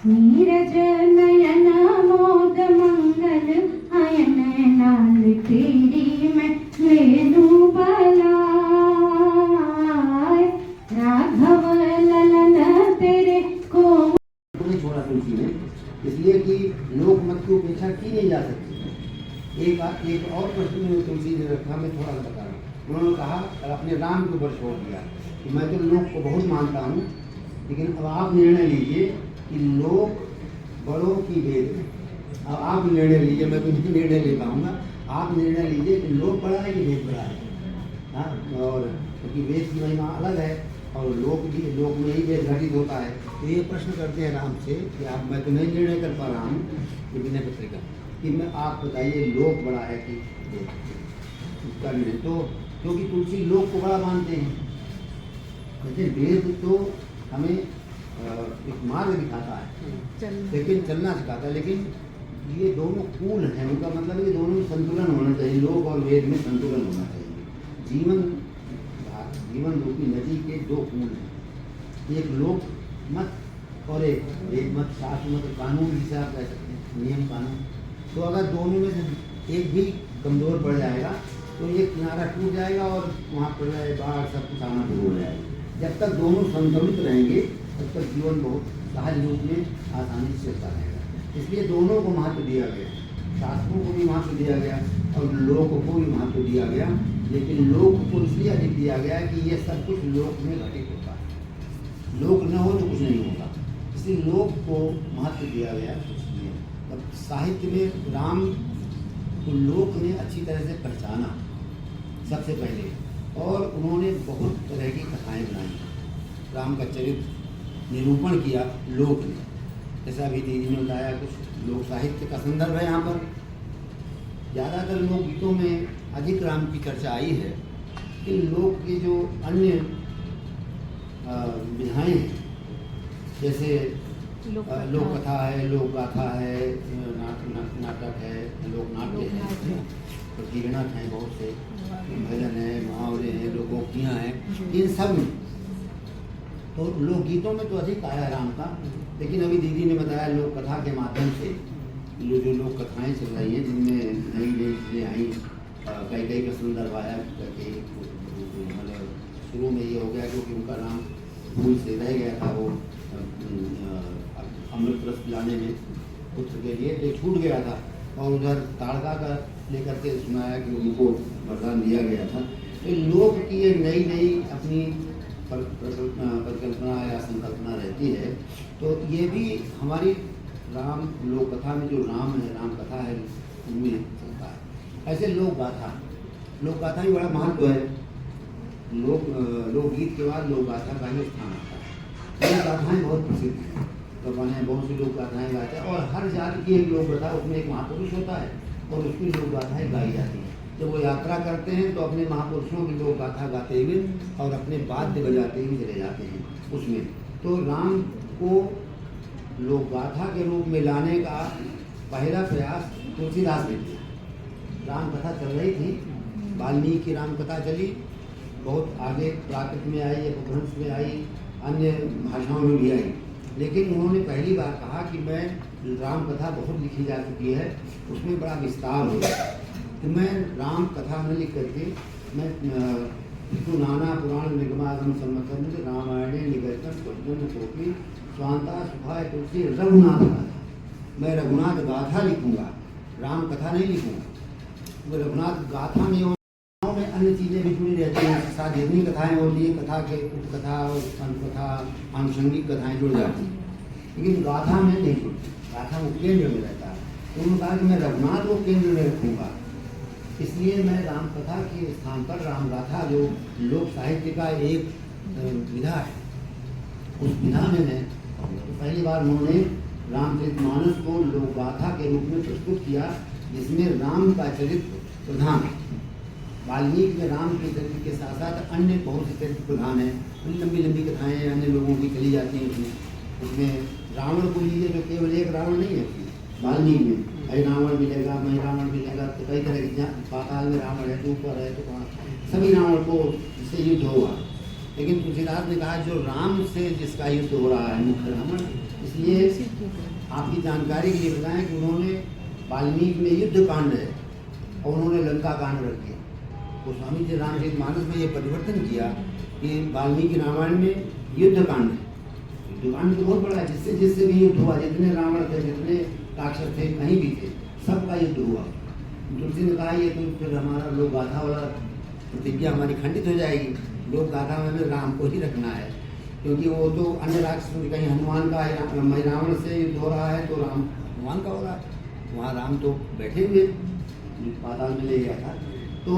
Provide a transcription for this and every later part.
नीरज नयन मोद मंगल अयन नाल तेरी मैं लेनू बलाय राघव ललन तेरे को नहीं छोड़ा तुलसी ने, इसलिए कि लोक मत की उपेक्षा की नहीं जा सकती। एक और प्रश्न में तुलसी ने रखा, मैं थोड़ा सा बता रहा हूँ। उन्होंने कहा अपने राम के ऊपर छोड़ दिया कि मैं तो लोक को बहुत मानता हूँ, लेकिन अब आप निर्णय लीजिए कि लोक बड़ों की वेद। अब आप निर्णय लीजिए, मैं तो नहीं निर्णय ले पाऊंगा। आप निर्णय लीजिए कि लोक बड़ा है कि वेद बड़ा है। हाँ, और क्योंकि वेद की महिमा अलग है और लोक में ही वेद घटित होता है। तो ये प्रश्न करते हैं राम से कि आप, मैं तो नहीं निर्णय कर पा रहा हूँ कि विनय पत्रिका कि मैं, आप बताइए लोक बड़ा है कि वेद। उसका निर्णय तो क्योंकि तुलसी लोक को बड़ा मानते हैं। जैसे वेद तो हमें एक मार्ग दिखाता है, लेकिन चलना सिखाता है, लेकिन ये दोनों कूल हैं। उनका मतलब ये दोनों में संतुलन होना चाहिए। लोक और वेद में संतुलन होना चाहिए। जीवन रूपी नदी के दो कूल हैं, एक लोक मत और एक वेद मत, शास्त्र मत, कानून जिसे आप कह सकते हैं, नियम कानून। तो अगर दोनों में से एक भी कमजोर पड़ जाएगा तो एक किनारा टूट जाएगा और वहाँ पर बाढ़ सब कुछ आना शुरू हो जाएगा। जब तक दोनों संतुलित रहेंगे तब तक जीवन बहुत सहज रूप में आसानी से चलता रहेगा। इसलिए दोनों को महत्व दिया गया, शास्त्रों को भी महत्व दिया गया और लोक को भी महत्व दिया गया। लेकिन लोक को इसलिए अधिक दिया गया कि ये सब कुछ लोक में घटित होता है। लोक न हो तो कुछ नहीं होगा, इसलिए लोक को महत्व दिया गया। इसलिए अब साहित्य में राम को लोक ने अच्छी तरह से पहचाना सबसे पहले, और उन्होंने बहुत तरह की कथाएं बनाई। राम का चरित्र निरूपण किया लोक ने, जैसा अभी दीदी ने बताया। कुछ लोक साहित्य का संदर्भ है यहाँ पर। ज़्यादातर लोकगीतों में अधिक राम की चर्चा आई है कि लोक के जो अन्य विधाएँ हैं, जैसे लोक कथा है, लोक गाथा है, नाटक है, लोकनाट्य है, प्रतिगणक हैं, बहुत से भजन है, मुहावरे हैं, लोकोक्तियाँ हैं। इन सब में तो लोकगीतों में तो अधिक आया राम का। लेकिन अभी दीदी ने बताया लोक कथा के माध्यम से जो लोक कथाएँ चल रही हैं, जिनमें नई नई चीज़ें आई, कई का संदर्भ आया। मतलब शुरू में ये हो गया क्योंकि उनका नाम भूल से रह गया था, वो अमृत रस पिलाने में पुत्र के लिए तो छूट गया था, और उधर ताड़का का लेकर के सुनाया कि उनको वरदान दिया गया था। तो लोक की ये नई नई अपनी परिकल्पना या संकल्पना रहती है। तो ये भी हमारी राम लोक कथा में जो राम है, राम कथा है, उनमें चलता है। ऐसे लोक गाथा ही बड़ा महत्व है। लोकगीत के बाद लोक गाथा का ही स्थान आता है। लोक गाथाएँ बहुत प्रसिद्ध हैं, तो मैंने बहुत सी लोक गाथाएँ गाते हैं, और हर जाति की एक लोक गाथा, उसमें एक महापुरुष होता है और उसकी लोक गाथाएँ गाई जाती हैं। जब वो यात्रा करते हैं तो अपने महापुरुषों की लोक गाथा गाते हुए और अपने वाद्य बजाते हुए चले जाते हैं उसमें। तो राम को लोक गाथा के रूप में लाने का पहला प्रयास तुलसीदास ने किया। राम कथा चल रही थी, वाल्मीकि की राम कथा चली, बहुत आगे प्राकृत में आई, अपभ्रंश में आई, अन्य भाषाओं में भी आई। लेकिन उन्होंने पहली बार कहा कि मैं राम कथा बहुत लिखी जा चुकी है, उसमें बड़ा विस्तार हो गया, तो मैं राम कथा न लिख करके मैं नाना पुराण निगमागम संवत्सर में रामायणे निगर्तन स्वजन कोपी स्वांता सुखाय तुलसी रघुनाथ गाथा, मैं रघुनाथ गाथा लिखूंगा, राम कथा नहीं लिखूंगा। वो रघुनाथ गाथा में अन्य चीज़ें भी जुड़ी रहती हैं, साथ जितनी कथाएँ होती हैं, कथा के उपकथा और अनुकथा आनुषंगिक कथाएँ जुड़ जाती हैं, लेकिन गाथा में नहीं जुड़ती। गाथा वो केंद्र में रहता है। तो उन्होंने कहा कि मैं रघुनाथ को केंद्र में रखूँगा, इसलिए मैं राम कथा के स्थान पर राम गाथा, जो लोक साहित्य का एक विधा है, उस विधा में मैं पहली बार उन्होंने रामचरितमानस को लोक गाथा के रूप में प्रस्तुत किया, जिसमें राम का चरित्र प्रधान है। वाल्मीकि में राम के चरित्र के साथ साथ अन्य बहुत से चरित्र प्रधान हैं। लंबी लंबी कथाएँ अन्य लोगों की चली जाती हैं उसमें रावण को लीजिए, जो केवल एक रावण नहीं है वाल्मीकि में, अरे रावण मिलेगा, मैं रावण मिलेगा, तो कई तरह के पाताल में रावण है, तो ऊपर है, तो कहाँ, सभी रावण को जिससे युद्ध होगा, लेकिन तुलसीदास ने कहा जो राम से जिसका युद्ध हो रहा है मुख्य रावण, इसलिए आपकी जानकारी के लिए बताएं कि उन्होंने वाल्मीकि में युद्ध कांड है और उन्होंने लंका कांड रख दिया। गोस्वामी जी रामचरितमानस में ये परिवर्तन किया कि वाल्मीकि रामायण में युद्ध कांड है। युद्ध कांड तो बहुत बड़ा है, जिससे जिससे भी युद्ध हुआ, जितने रावण थे, जितने राक्षस थे, कहीं भी थे, सबका युद्ध हुआ। तुलसी ने कहा ये तो फिर हमारा लोक गाथा वाला प्रतिज्ञा हमारी खंडित हो जाएगी। लोक गाथा में हमें राम को ही रखना है, क्योंकि वो तो अन्य राक्षस, कहीं हनुमान का रावण से युद्ध हो रहा है तो राम हनुमान का हो रहा है, वहाँ राम तो बैठे हुए पाताल में ले गया था। तो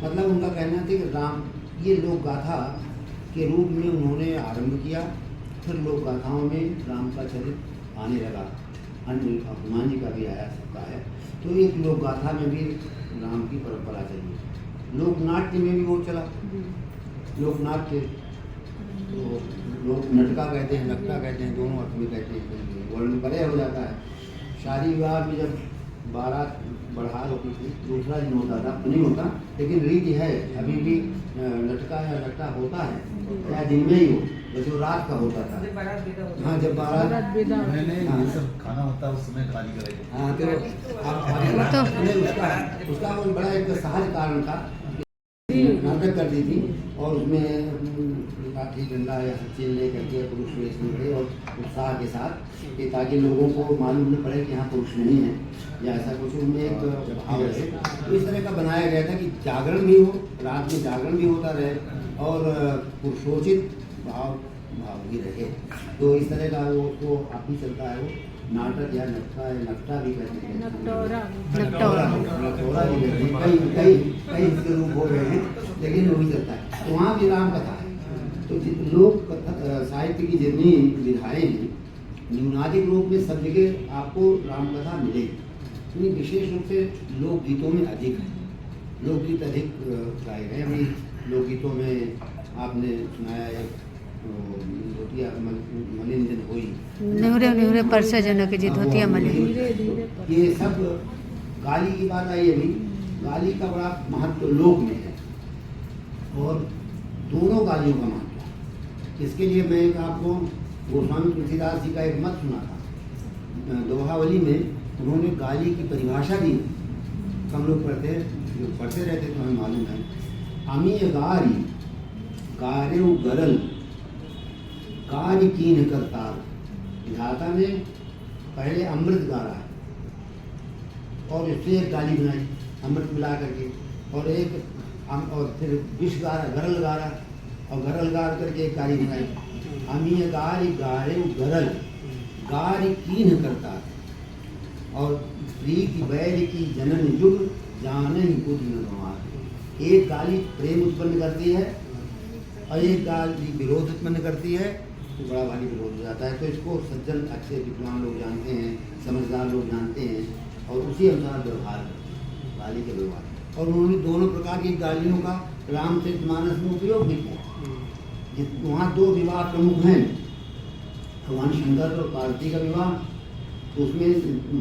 मतलब उनका कहना था कि राम ये लोक गाथा के रूप में उन्होंने आरंभ किया, फिर लोक गाथाओं में राम का चरित्र आने लगा, अन्य हनुमान जी का भी आया, सबका है। तो एक लोक गाथा में भी राम की परंपरा चली। लोकनाट्य में भी वो चला, लोकनाट्य तो लोग नटका कहते हैं, लटका कहते हैं, दोनों अर्थ में कहते हैं, वर्ण परे हो जाता है। शादी विवाह में जब बारात बढ़ार होती थी, दूसरा दिन होता था, नहीं होता, लेकिन रीति है अभी भी लटका या लटका होता है, या दिन में ही हो, जैसे वो रात का होता था। हाँ, जब बारात खाना होता है उस समय खाली करेंगे। हाँ, तो उसका वो बड़ा एक सहज कारण था, नाटक कर दी थी और उसमें लाठी डंडा या सच्चेल ले करके पुरुष वेश में खड़े और उत्साह के साथ, कि ताकि लोगों को मालूम न पड़े कि यहाँ पुरुष नहीं है या ऐसा कुछ उनमें एक भाव रहे। तो इस तरह का बनाया गया था कि जागरण भी हो, रात में जागरण भी होता रहे और पुरुषोचित भाव भी रहे। तो इस तरह का वो तो आप भी चलता है, वो नाटक या नटका या नकटा भी कहते हैं, नटौरा भी कहते हैं, कई इसके रूप हो गए हैं, लेकिन वो भी चलता है। तो वहाँ भी राम कथा है। तो लोक साहित्य की जितनी विधाएँ हैं, न्यूनाधिक रूप में सब जगह आपको राम कथा मिलेगी, लेकिन विशेष रूप से लोकगीतों में अधिक है। लोकगीत अधिक गाए गए। अभी लोकगीतों में आपने सुनाया है धोतिया मलिन दिन हुई, निहुरे निहुरे परसे जनों के जी धोतिया मलिन, ये सब गाली की बात आई। अभी गाली का बड़ा महत्व लोक में है और दोनों गालियों का महत्व। इसके लिए मैं एक आपको गोस्वामी तुलसीदास जी का एक मत सुना था, दोहावली में उन्होंने गाली की परिभाषा दी। हम लोग पढ़ते रहते तो हमें मालूम है। अमीय गारी गारेउ गरल कार्य कीन करतार। विधाता ने पहले अमृत गारा है और इससे एक गाली बनाई अमृत मिला करके, और फिर विष गारा, गरल गारा और गरल गार करके एक गाली बनाई। अमीय गारी गारेउ गरल कार्य कीन करतार। और प्रीति बैल की जनन युग जाने ही कुछ न गंवार। एक गाली प्रेम उत्पन्न करती है और एक गाली विरोध उत्पन्न करती है, तो बड़ा भारी विरोध हो जाता है। तो इसको सज्जन अच्छे विद्वान लोग जानते हैं, समझदार लोग जानते हैं और उसी अनुसार व्यवहार करते हैं, गाली के व्यवहार। और उन्होंने दोनों प्रकार की गालियों का रामचरितमानस में उपयोग भी किया। वहाँ दो विवाह प्रमुख हैं, भगवान शंकर और पार्वती का विवाह। तो उसमें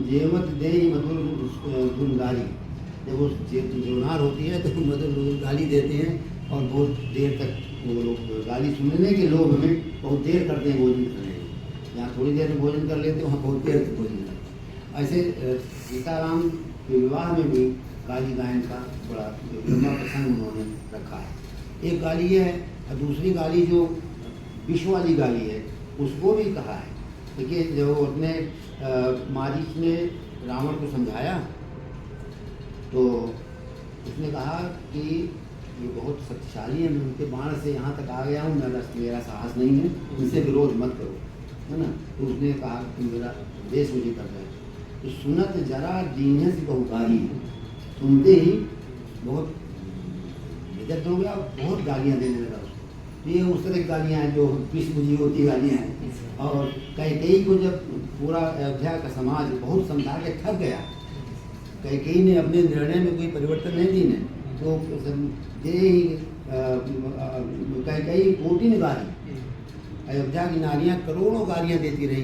जेवत दे मधुर गुनगारी, जब वो जोनार होती है तो मधुर गाली देते हैं और बहुत देर तक वो लोग गाली सुनने के लोभ में बहुत देर करते हैं भोजन करने में। जहाँ थोड़ी देर में भोजन कर लेते हैं वहाँ बहुत देर तक भोजन करते हैं। ऐसे सीताराम के विवाह में भी गाली गायन का बड़ा लंबा प्रसंग उन्होंने रखा है। एक गाली ये है और दूसरी गाली जो विश्व वाली गाली है उसको भी कहा है। देखिए, जो अपने मारीच ने रावण को समझाया तो उसने कहा कि ये बहुत शक्तिशाली है, मैं उनके बाण से यहाँ तक आ गया हूँ, मेरा साहस नहीं है, इनसे विरोध मत करो, है ना। तो उसने कहा कि मेरा देश मुझे कर रहा है। तो सुनत जरा दीने से बहुकारी, सुनते ही बहुत विदग्ध हो गया, बहुत गालियाँ देने लगा उसको। तो ये उस तरह की गालियाँ हैं जो पिस बुझी होती गालियाँ हैं। और कई को जब पूरा अयोध्या का समाज बहुत समझा के थक गया, कई ने अपने निर्णय में कोई परिवर्तन नहीं दी ने, तो दे ही कई कोटि ने गाली। अयोध्या की नारियाँ करोड़ों गालियाँ देती रही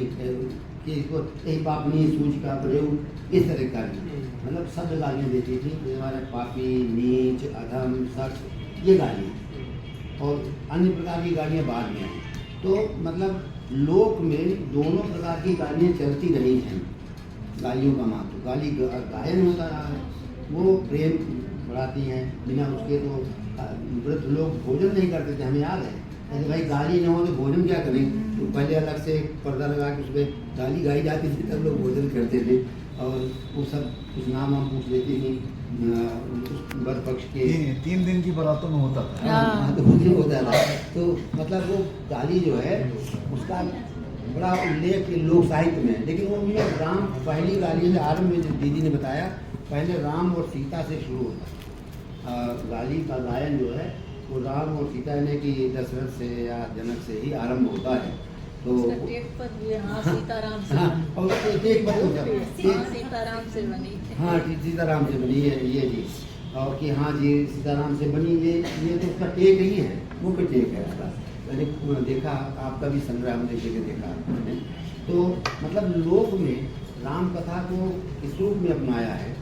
कि इसको यही पापनी सूच का प्रयोग, इस तरह की गालियाँ, मतलब शब्द गालियाँ देती थी कि हमारे पापी, नीच, अधम, सख्त, ये गालियाँ। और अन्य प्रकार की गाड़ियाँ बाद में आई। तो मतलब लोक में दोनों प्रकार की गाड़ियाँ चलती रही हैं। गालियों का महत्व, गायन होता रहा है, वो प्रेम बढ़ाती हैं। बिना उसके तो वृद्ध लोग भोजन नहीं करते थे, हमें याद है। अरे भाई गाली न हो तो भोजन क्या करें, तो पहले अलग से पर्दा लगा के उसमें गाली गाई जाती थी, तब लोग भोजन करते थे। और वो सब कुछ नाम हम पूछ लेती थी उस वर पक्ष के। 3 दिन की बारातों में होता था। हाँ, तो उस दिन होता था। तो मतलब वो गाली जो है उसका बड़ा उल्लेख लोक साहित्य में है। लेकिन वो मुझे राम पहली गाली में आरंभ में जो दीदी ने बताया, पहले राम और सीता से शुरू होता है। गाली का गायन जो है वो राम और सीता ने कि दशरथ से या जनक से ही आरंभ होता है। तो सीताराम से हाँ, और एक बात सीताराम से बनी। हाँ, सीताराम से बनी है ये जी। और कि हाँ जी सीताराम से बनी, ये तो उसका टेक ही है, मुख्य टेक है उसका। मैंने देखा, आपका भी संग्रह में देखे देखा मैंने। तो मतलब लोक में राम कथा को इस रूप में अपनाया है।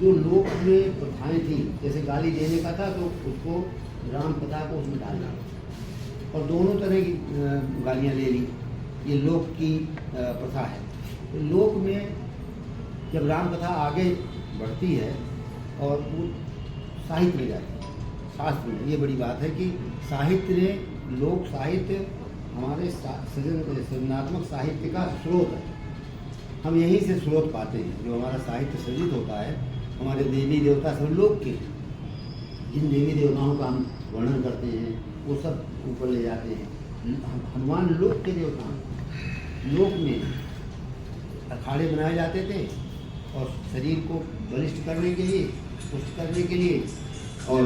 जो लोक में प्रथाएं थी, जैसे गाली देने का था तो उसको राम कथा को उसमें डालना, और दोनों तरह की गालियाँ ले ली। ये लोक की प्रथा है। तो लोक में जब राम कथा आगे बढ़ती है और वो साहित्य में जाती है, शास्त्र में, ये बड़ी बात है कि साहित्य ने, लोक साहित्य हमारे सृजनात्मक साहित्य का स्रोत है। हम यहीं से स्रोत पाते हैं। जो हमारा साहित्य सृजित होता है, हमारे देवी देवता सब लोक के, जिन देवी देवताओं का हम वर्णन करते हैं वो सब ऊपर ले जाते हैं। हनुमान लोक के देवता, लोक में अखाड़े बनाए जाते थे और शरीर को बलिष्ठ करने के लिए, पुष्ट करने के लिए और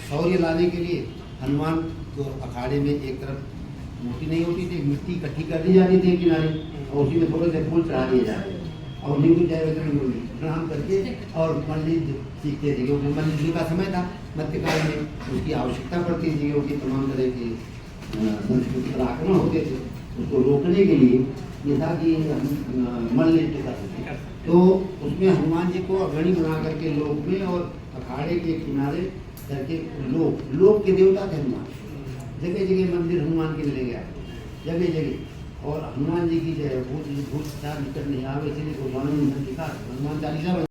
शौर्य लाने के लिए हनुमान को अखाड़े में एक तरफ मूर्ति नहीं होती थी, मिट्टी इकट्ठी कर दी जाती थी किनारे, और उसी में थोड़े से फूल चढ़ा दिए जाते थे और नींबू चाय प्रणाम करके और मंदिर सीखते थे। क्योंकि मंदिर का समय था मध्यकाल में, उसकी आवश्यकता पड़ती थी क्योंकि तमाम तरह की संस्कृति पर आक्रमण होते थे। उसको रोकने के लिए ये था कि मल नृत्य कर सकें, तो उसमें हनुमान जी को अग्रणी बना करके लोक में और अखाड़े के किनारे करके लोक के देवता थे हनुमान। जगह जगह मंदिर हनुमान के मिलेंगे आपको, जगह जगह। और हनुमान जी की जय, भूत चार निकट नहीं आवे, इसलिए भगवान ने लिखा हनुमान चालीसा।